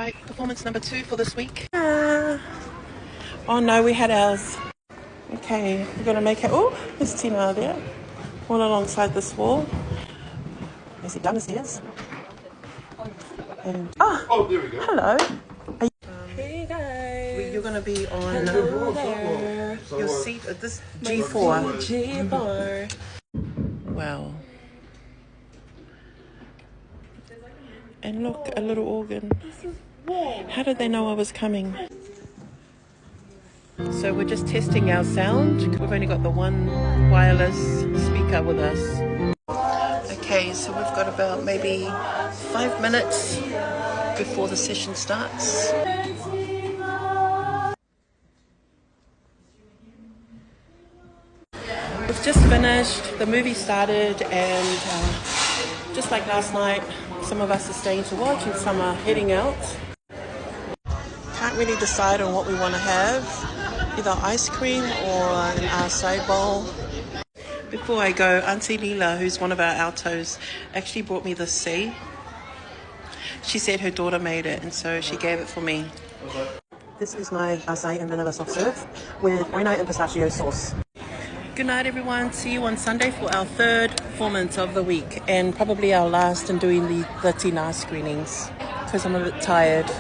Right, performance number 2 for this week. Oh no, we had ours. Okay, we're gonna make it. Oh, there's Tina there, all alongside this wall. Is it downstairs? And Oh, there we go. hello. Hey guys. You're gonna be on your seat at this G4. G4. Wow. And look, a little organ. How did they know I was coming? So we're just testing our sound. We've only got the one wireless speaker with us. Okay, so we've got about maybe 5 minutes before the session starts. We've just finished, the movie started, and just like last night, some of us are staying to watch and some are heading out. Can't really decide on what we want to have, either ice cream or an acai bowl. Before I go, Auntie Lila, who's one of our altos, actually brought me this C. She said her daughter made it, and so she gave it for me. This is my acai and vanilla soft serve with quinine and pistachio sauce. Good night, everyone. See you on Sunday for our 3rd performance of the week, and probably our last in doing the Tina screenings, because I'm a bit tired.